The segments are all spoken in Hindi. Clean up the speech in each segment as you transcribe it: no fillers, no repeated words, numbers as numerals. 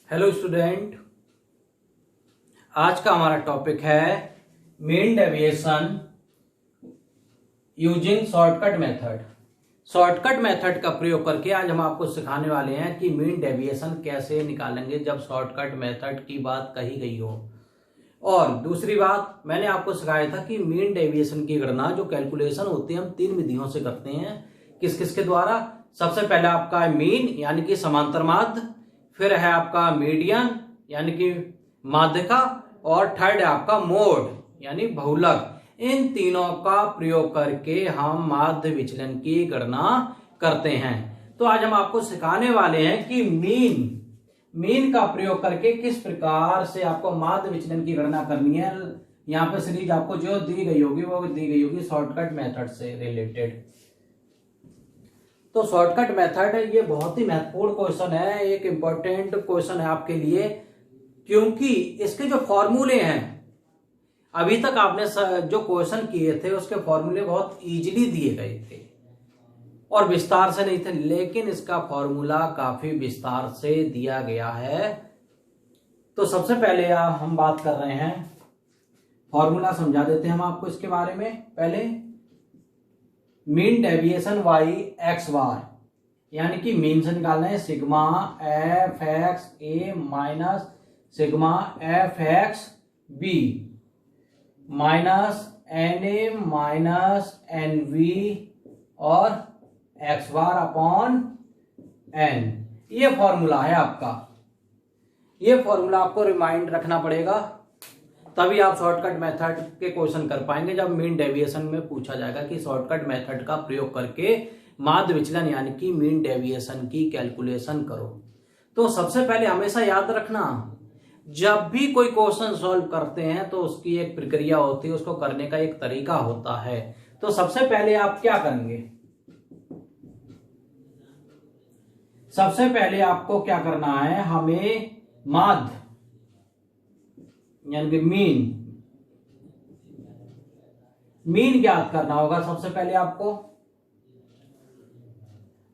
हेलो स्टूडेंट, आज का हमारा टॉपिक है mean deviation using shortcut method. Shortcut method का प्रयोग करके आज हम आपको सिखाने वाले हैं कि मीन डेविएशन कैसे निकालेंगे जब शॉर्टकट मेथड की बात कही गई हो। और दूसरी बात, मैंने आपको सिखाया था कि मीन डेविएशन की गणना जो कैलकुलेशन होती है हम 3 विधियों से करते हैं। किस किस के द्वारा? सबसे पहले आपका मीन यानी कि समांतर माध्य, फिर है आपका मीडियन यानी कि माध्यिका, और थर्ड है आपका मोड यानी बहुलक। इन तीनों का प्रयोग करके हम माध्य विचलन की गणना करते हैं। तो आज हम आपको सिखाने वाले हैं कि मीन का प्रयोग करके किस प्रकार से आपको माध्य विचलन की गणना करनी है। यहाँ पे सीरीज आपको जो दी गई होगी वो दी गई होगी शॉर्टकट मेथड से रिलेटेड। तो शॉर्टकट मेथड ये बहुत ही महत्वपूर्ण क्वेश्चन है, एक इंपॉर्टेंट क्वेश्चन है आपके लिए, क्योंकि इसके जो फॉर्मूले हैं अभी तक आपने जो क्वेश्चन किए थे उसके फॉर्मूले बहुत इजीली दिए गए थे और विस्तार से नहीं थे, लेकिन इसका फॉर्मूला काफी विस्तार से दिया गया है। तो सबसे पहले हम बात कर रहे हैं, फॉर्मूला समझा देते हैं हम आपको इसके बारे में। पहले mean deviation by x bar यानी कि मीन से निकालना है sigma f x A minus sigma f x B minus N A minus n v और एक्स बार अपॉन एन। ये फॉर्मूला है आपका। ये फॉर्मूला आपको रिमाइंड रखना पड़ेगा, तभी आप शॉर्टकट मेथड के क्वेश्चन कर पाएंगे जब मीन डेविएशन में पूछा जाएगा कि शॉर्टकट मेथड का प्रयोग करके माध्य विचलन यानी कि मीन डेविएशन की कैलकुलेशन करो। तो सबसे पहले हमेशा याद रखना, जब भी कोई क्वेश्चन सॉल्व करते हैं तो उसकी एक प्रक्रिया होती है, उसको करने का एक तरीका होता है। तो सबसे पहले आप क्या करेंगे? सबसे पहले आपको क्या करना है, हमें माध्य यानी कि मीन ज्ञात करना होगा। सबसे पहले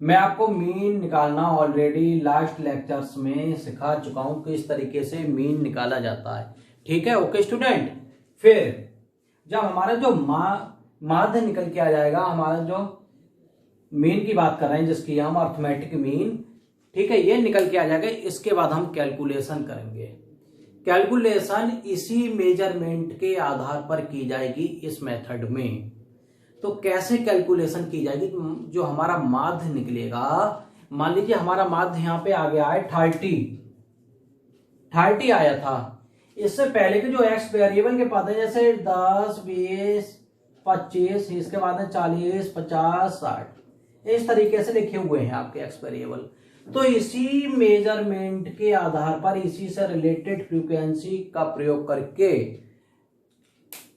मैं आपको मीन निकालना ऑलरेडी लास्ट लेक्चर्स में सिखा चुका हूं किस तरीके से मीन निकाला जाता है। ठीक है, ओके स्टूडेंट। फिर जब हमारा जो माध्य निकल के आ जाएगा, हमारा जो मीन की बात कर रहे हैं जिसकी हम अर्थमेटिक मीन, ठीक है, ये निकल के आ जाएगा। इसके बाद हम कैलकुलेशन करेंगे। कैलकुलेशन इसी मेजरमेंट के आधार पर की जाएगी इस मेथड में। तो कैसे कैलकुलेशन की जाएगी? जो हमारा माध्य निकलेगा, मान लीजिए हमारा माध्य यहां पे आ गया है 30 आया था। इससे पहले के जो एक्स वेरिएबल के पद है जैसे 10 20 25, इसके बाद है 40 50 60, इस तरीके से लिखे हुए हैं आपके एक्स वेरिएबल। तो इसी मेजरमेंट के आधार पर इसी से रिलेटेड फ्रीक्वेंसी का प्रयोग करके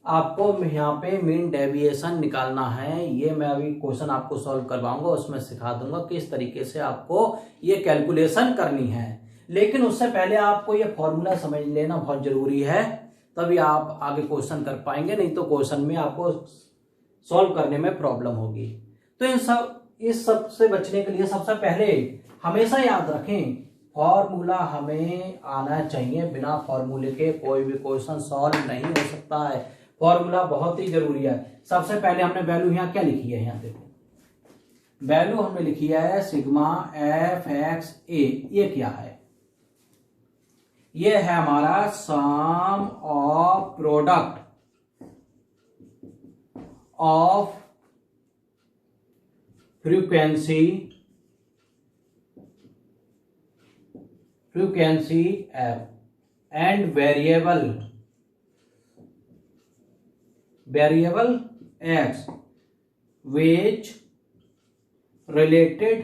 आपको यहाँ पे मीन डेविएशन निकालना है। ये मैं अभी क्वेश्चन आपको सॉल्व करवाऊंगा, उसमें सिखा दूंगा किस तरीके से आपको ये कैलकुलेशन करनी है। लेकिन उससे पहले आपको ये फॉर्मूला समझ लेना बहुत जरूरी है, तभी आप आगे क्वेश्चन कर पाएंगे, नहीं तो क्वेश्चन में आपको सॉल्व करने में प्रॉब्लम होगी। तो इस सब से बचने के लिए सबसे पहले हमेशा याद रखें, फॉर्मूला हमें आना चाहिए। बिना फॉर्मूले के कोई भी क्वेश्चन सॉल्व नहीं हो सकता है। फॉर्मूला बहुत ही जरूरी है। सबसे पहले हमने वैल्यू यहाँ क्या लिखी है, यहाँ देखो वैल्यू हमने लिखी है सिग्मा एफ एक्स ए। ये क्या है? ये है हमारा sum of product of frequency f and variable x which related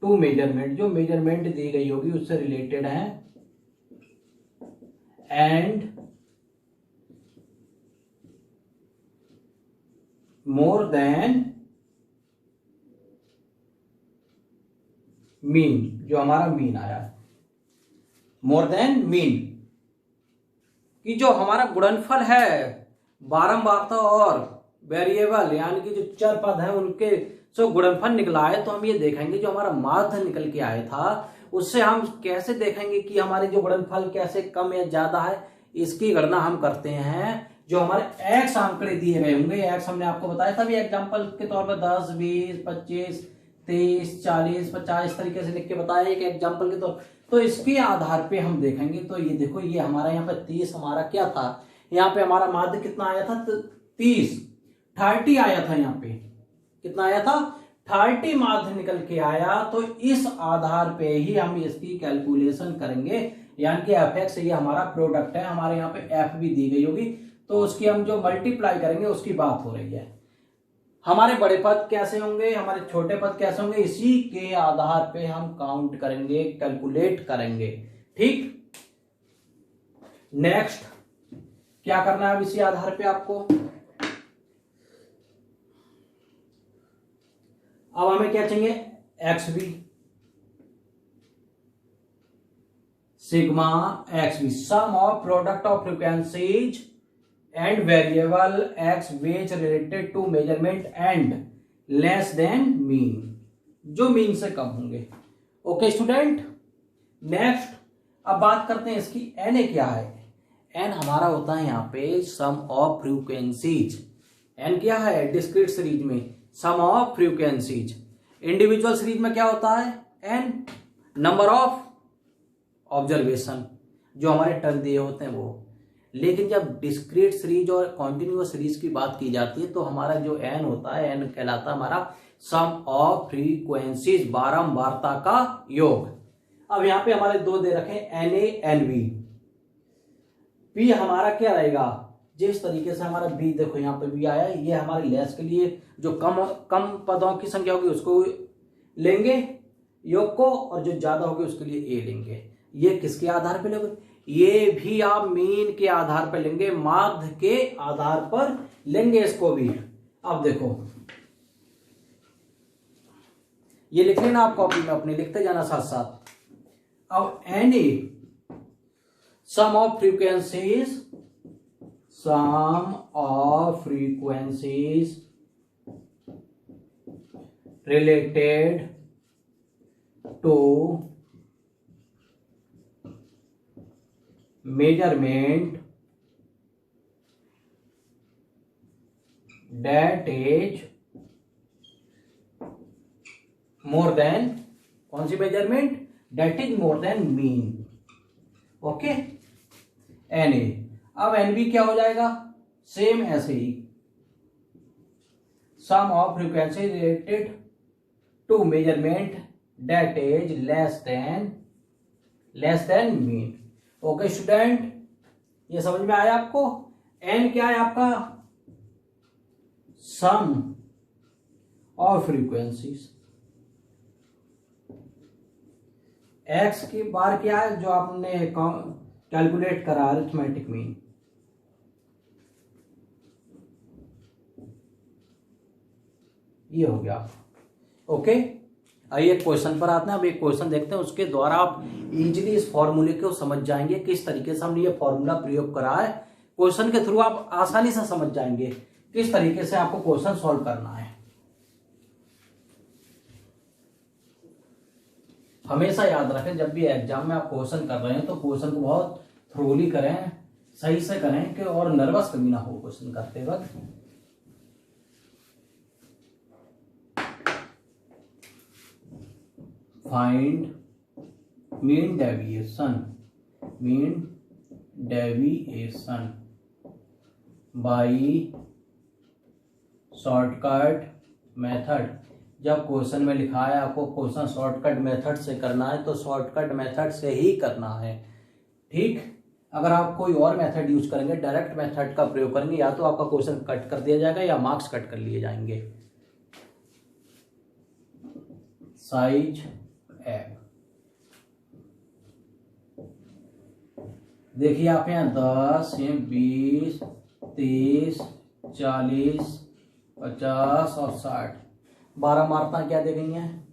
to measurement, जो मेजरमेंट दी गई होगी उससे रिलेटेड है, and more than मीन, जो हमारा मीन आया है, मोर देन मीन कि जो हमारा गुणनफल है बारंबारता और वेरिएबल यानी कि जो चर पद है उनके जो गुणनफल निकला है, तो हम ये देखेंगे जो हमारा माध्य निकल के आया था उससे हम कैसे देखेंगे कि हमारे जो गुणनफल कैसे कम या ज्यादा है। इसकी गणना हम करते हैं जो हमारे एक्स आंकड़े दिए गए होंगे। एक्स हमने आपको बताया था भी एग्जाम्पल के तौर पर 10, 20, 25, 30, 40, 50 इस तरीके से लिख के बताया एक एग्जाम्पल के तौर। तो इसके आधार पे हम देखेंगे। तो ये देखो, ये हमारा यहाँ पे 30 हमारा क्या था, यहाँ पे हमारा माध्य कितना आया था, 30 आया था। यहाँ पे कितना आया था, 30 माध्य निकल के आया। तो इस आधार पे ही हम इसकी कैलकुलेशन करेंगे, यानी कि एफ एक्स ये हमारा प्रोडक्ट है, हमारे यहाँ पे एफ भी दी गई होगी, तो उसकी हम जो मल्टीप्लाई करेंगे उसकी बात हो रही है। हमारे बड़े पद कैसे होंगे, हमारे छोटे पद कैसे होंगे, इसी के आधार पे हम काउंट करेंगे, कैलकुलेट करेंगे। ठीक, नेक्स्ट क्या करना है अब इसी आधार पे आपको। अब हमें क्या चाहिए, x b, sigma x b, sum of product of frequencies and variable x which related to measurement and less than mean, जो मीन से कम होंगे। ओके स्टूडेंट, नेक्स्ट अब बात करते हैं इसकी एन ए क्या है। एन हमारा होता है यहाँ पे सम ऑफ फ्रीक्वेंसीज। एन क्या है, डिस्क्रीट सीरीज में सम ऑफ फ्रीक्वेंसीज, इंडिविजुअल सीरीज में क्या होता है, एन नंबर ऑफ ऑब्जर्वेशन जो हमारे टर्म दिए होते हैं वो। लेकिन जब डिस्क्रीट सीरीज और कॉन्टिन्यूअस सीरीज की बात की जाती है तो हमारा जो एन होता है, एन कहलाता है हमारा सम ऑफ फ्रीक्वेंसीज, बारंबारता का योग। अब यहाँ पे हमारे दो दे रखे n a n b. P हमारा क्या रहेगा, जिस तरीके से हमारा बी, देखो यहाँ पे बी आया, ये हमारे लेस के लिए जो कम पदों की संख्या होगी उसको लेंगे योग को, और जो ज्यादा होगी उसके लिए ए लेंगे। ये किसके आधार पे लेंगे, ये भी आप मीन के आधार पर लेंगे, माध्य के आधार पर लेंगे इसको भी। अब देखो ये लिख लेना आप कॉपी में अपनी, लिखते जाना साथ साथ। अब any sum of frequencies, sum of frequencies related to measurement that is more than, कौन सी measurement, that is more than mean। Okay, N A. अब एन बी क्या हो जाएगा, सेम ऐसे ही, sum of frequency related to measurement that is less than mean। Okay student, ये समझ में आया आपको। एन क्या है आपका, सम ऑफ फ्रीक्वेंसीज। एक्स की बार क्या है, जो आपने कैलकुलेट करा अरिथमेटिक मीन। ये हो गया। ओके, आइए क्वेश्चन पर आते हैं। अब एक क्वेश्चन देखते हैं, उसके द्वारा आप इजीली इस फॉर्मूले को समझ जाएंगे, किस तरीके से हमने ये फॉर्मूला प्रयोग करा है। क्वेश्चन के थ्रू आप आसानी से समझ जाएंगे किस तरीके से आपको क्वेश्चन सॉल्व करना है। हमेशा याद रखें, जब भी एग्जाम में आप क्वेश्चन कर रहे हैं तो क्वेश्चन को बहुत थ्रोली करें, सही से करें कि और नर्वस कभी ना हो क्वेश्चन करते वक्त। Find mean deviation by shortcut method. जब क्वेश्चन में लिखा है आपको क्वेश्चन शॉर्टकट मेथड से करना है तो शॉर्टकट मेथड से ही करना है। ठीक, अगर आप कोई और मेथड यूज करेंगे, डायरेक्ट मेथड का प्रयोग करेंगे, या तो आपका क्वेश्चन कट कर दिया जाएगा या मार्क्स कट कर लिए जाएंगे। साइज एफ, देखिए आप यहाँ 10, 20, 30, 40, 50 और 60 12 मात्रा क्या दे गई हैं।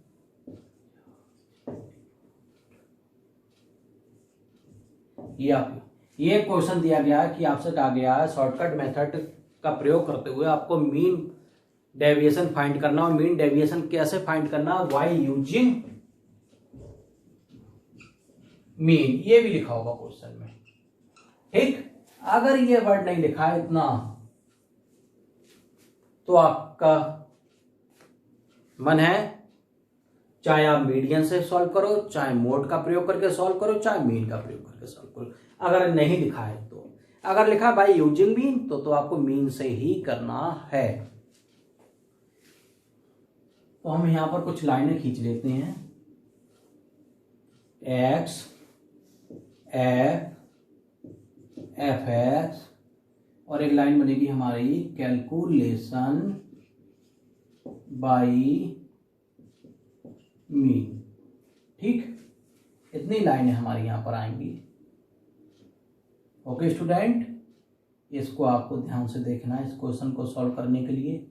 ये क्वेश्चन दिया गया है कि आपसे कहा गया है शॉर्टकट मेथड का प्रयोग करते हुए आपको मीन डेविएशन फाइंड करना। और मीन डेविएशन कैसे फाइंड करना, बाय यूजिंग मीन, ये भी लिखा होगा क्वेश्चन में। ठीक, अगर ये वर्ड नहीं लिखा है इतना तो आपका मन है चाहे आप मीडियन से सॉल्व करो, चाहे मोड का प्रयोग करके सॉल्व करो, चाहे मीन का प्रयोग करके सॉल्व करो। अगर नहीं लिखा है तो, अगर लिखा बाय यूजिंग मीन तो आपको मीन से ही करना है। तो हम यहां पर कुछ लाइनें खींच लेते हैं। एक्स एफ एफ एक्स और एक लाइन बनेगी हमारी कैलकुलेशन बाय मीन। ठीक, इतनी लाइनें हमारी यहां पर आएंगी। ओके स्टूडेंट, इसको आपको ध्यान से देखना है इस क्वेश्चन को सॉल्व करने के लिए।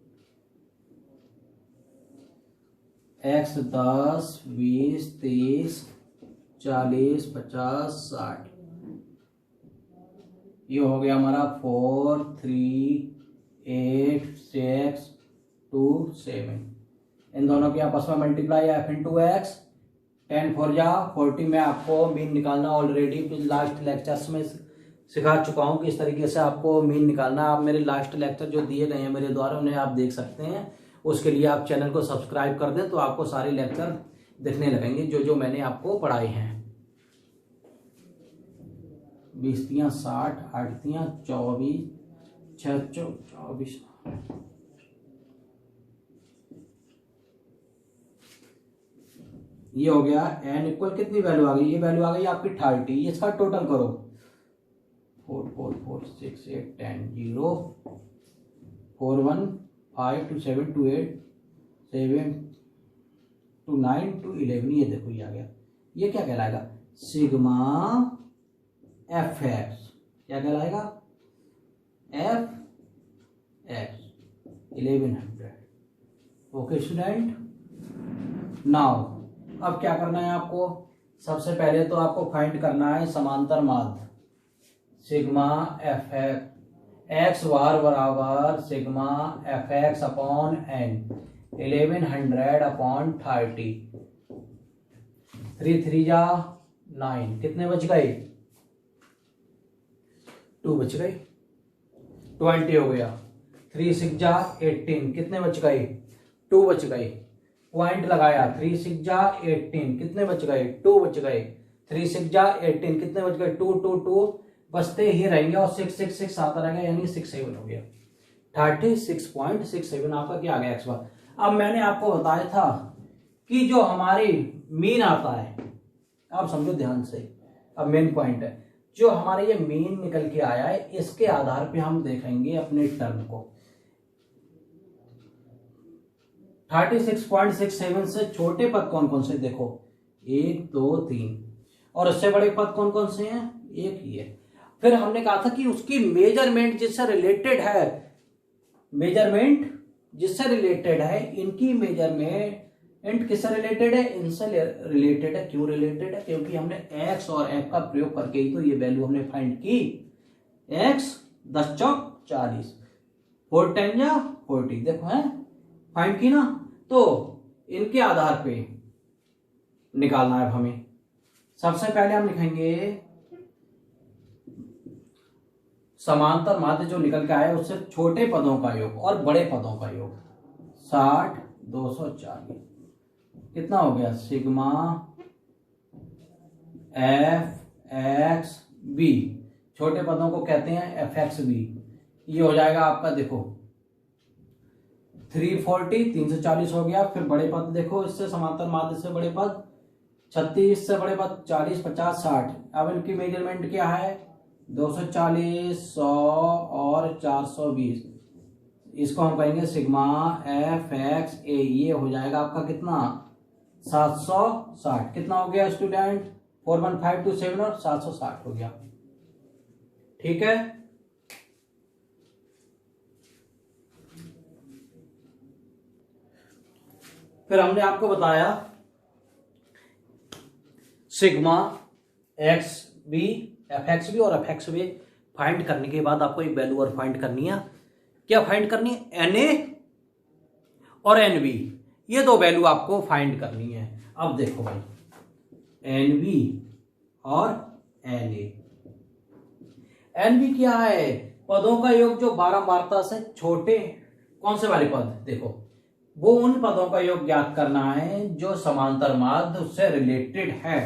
x 10 20 30 40 50 60, ये हो गया हमारा 4 3 8 6 2 7। इन दोनों की आपस में मल्टीप्लाई एफ इंटू एक्स, 10 4 जा 40 में आपको मीन निकालना ऑलरेडी लास्ट लेक्चर्स में सिखा चुका हूँ किस तरीके से आपको मीन निकालना। आप मेरे लास्ट लेक्चर जो दिए गए हैं मेरे द्वारा उन्हें आप देख सकते हैं। उसके लिए आप चैनल को सब्सक्राइब कर दें तो आपको सारे लेक्चर दिखने लगेंगे जो जो मैंने आपको पढ़ाए हैं। 20 तियां 60, 8 तियां 24, 6 24। ये हो गया n इक्वल कितनी वैल्यू आ गई, ये वैल्यू आ गई आपकी 30। इसका टोटल करो 4 4 4 6 8 10 0 4 1 5 2 7 2 8 7 2 9 2 11। ये देखो ये आ गया। ये क्या कहलाएगा, सिग्मा एफ एक्स। क्या कहलाएगा, F x 1100। Okay student, now अब क्या करना है आपको, सबसे पहले तो आपको फाइंड करना है समांतर माध्य। सिग्मा एफ एक्स बार बराबर sigma f x upon n 1100 upon 30। 3 3 जा 9, कितने बच गए, 2 बच गए। 20 हो गया। 3 6 जा 18, कितने बच गए, 2 बच गए। पॉइंट लगाया 3 6 जा 18, कितने बच गए, 2 बच गए। 3 6 जा 18, कितने बच गए, 2 2 2 बचते ही रहेंगे और 6 6 6 आता रहेगा, यानी 6 7 हो गया। 36.67 आपका क्या आ गया एक्स बार। अब मैंने आपको बताया था कि जो हमारी मीन आता है, आप समझो ध्यान से, अब मेन पॉइंट है, जो हमारे ये मीन निकल के आया है इसके आधार पे हम देखेंगे अपने टर्म को। 36.67 से छोटे पद कौन कौन से, देखो 1 2 3, और उससे बड़े पद कौन कौन से हैं, एक ही है। फिर हमने कहा था कि उसकी मेजरमेंट जिससे रिलेटेड है, मेजरमेंट जिससे रिलेटेड है, इनकी मेजरमेंट किससे रिलेटेड है, इनसे रिलेटेड है। क्यों रिलेटेड है, क्योंकि हमने एक्स और एफ का प्रयोग करके ही तो ये वैल्यू हमने फाइंड की। एक्स 10 चौक 40, 4 10 या 40, देखो है फाइंड की ना। तो इनके आधार पे निकालना है हमें। सबसे पहले हम लिखेंगे समांतर माध्य जो निकल के आया उससे छोटे पदों का योग और बड़े पदों का योग। 60 240 कितना हो गया, सिग्मा एफ एक्स बी, छोटे पदों को कहते हैं एफ एक्स बी। ये हो जाएगा आपका, देखो 340 340 हो गया। फिर बड़े पद देखो, इससे समांतर माध्य से बड़े पद 36 से बड़े पद 40 50 60। अब इनकी मेजरमेंट क्या है, 240 100 और 420। इसको हम कहेंगे सिग्मा एफ एक्स ए। ये हो जाएगा आपका कितना, 760। कितना हो गया स्टूडेंट, 41527 और 760 हो गया। ठीक है, फिर हमने आपको बताया sigma x b, f x b और एफ एक्स बी फाइंड करने के बाद आपको एक वैल्यू और फाइंड करनी है, क्या फाइंड करनी है? Na और Nv, ये दो वैल्यू आपको फाइंड करनी है। अब देखो भाई, Nv और Na, Nv क्या है? पदों का योग जो बारंबारता से छोटे कौन से वाले पद, देखो वो उन पदों का योग ज्ञात करना है जो समांतर माध्य से रिलेटेड है।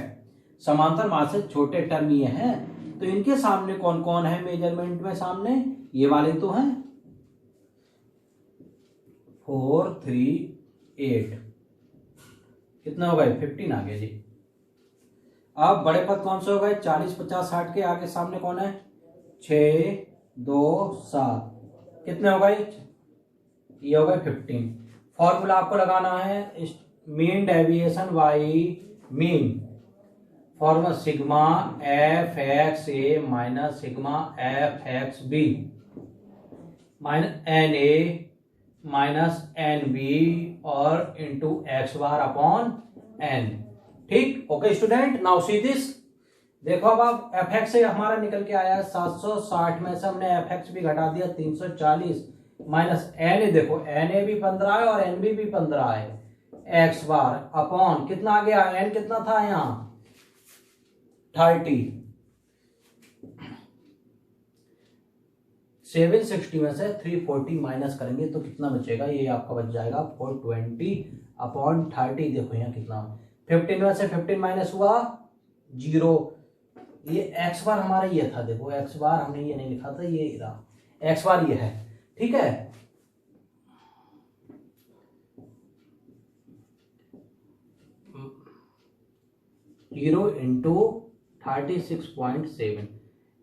समांतर माध्य से छोटे टर्म ये हैं, तो इनके सामने कौन कौन है मेजरमेंट में? सामने ये वाले तो हैं, 4 3 8, कितना हो गए? 15 आ गए जी। अब बड़े पद कौन से हो गए? 40 50 60 के आगे सामने कौन है? 6 2 7, कितने हो गए? ये हो गए 15। फॉर्मूला आपको लगाना है mean deviation by mean, formula sigma f x A minus sigma f x B minus N A minus N B और into x bar upon N. ठीक, okay student, now see this. देखो अब आप एफ एक्स से हमारा निकल के आया 760 में से हमने एफ एक्स भी घटा दिया 340 माइनस एन ए, देखो एन ए भी 15 है और एन बी भी 15 है, एक्स बार अपॉन कितना आ गया? एन कितना था यहाँ? 30। 760 में से 340 माइनस करेंगे तो कितना बचेगा? ये आपका बच जाएगा 420 अपॉन 30। देखो यहाँ कितना, 15 में से 15 माइनस हुआ 0। ये एक्स बार हमारा ये था, देखो एक्स बार हमने ये नहीं लिखा था, ये रहा एक्स बार ये है। ठीक है, जीरो इंटू 36.7।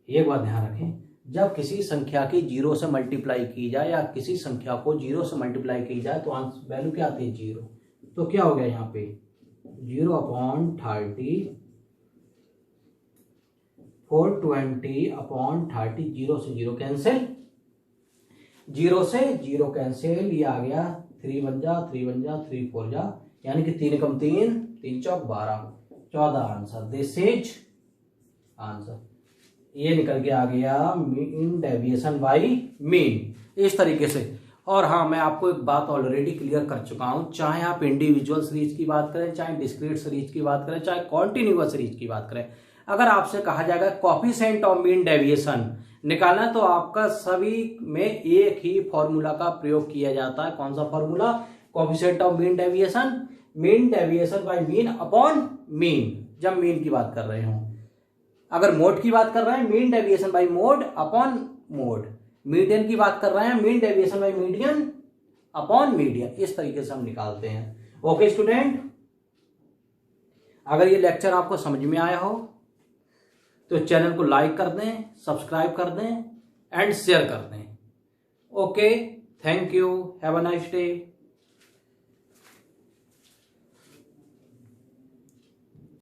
एक बात ध्यान रखें, जब किसी संख्या की जीरो से मल्टीप्लाई की जाए या किसी संख्या को जीरो से मल्टीप्लाई की जाए तो वैल्यू क्या आती है? जीरो। तो क्या हो गया यहाँ पे? 0 अपॉन 30, 420 अपॉन 30, 0 से 0 कैंसिल, 0 से 0 कैंसिल, ये आ गया 3 बन जा 3 बन जा 3 4 जा, यानी कि 3 कम 3 3 चौक 12, 14 आंसर। This is answer. ये निकल के आ गया मीन डेविएशन बाई मीन, इस तरीके से। और हाँ, मैं आपको एक बात ऑलरेडी क्लियर कर चुका हूं, चाहे आप इंडिविजुअल सीरीज की बात करें, चाहे डिस्क्रीट सीरीज की बात करें, चाहे कॉन्टिन्यूअस सीरीज की बात करें, अगर आपसे कहा जाएगा कोएफिशिएंट ऑफ मीन डेविएशन निकालना, तो आपका सभी में एक ही फॉर्मूला का प्रयोग किया जाता है। कौन सा formula? Coefficient of mean deviation by mean upon mean, जब मीन की बात कर रहे हो। अगर मोड की बात कर रहे हैं, mean deviation by mode upon mode. Median की बात कर रहे हैं, mean deviation by median upon median. इस तरीके से हम निकालते हैं। ओके स्टूडेंट, अगर ये लेक्चर आपको समझ में आया हो तो चैनल को लाइक कर दें, सब्सक्राइब कर दें एंड शेयर कर दें। Okay, thank you, have a nice day.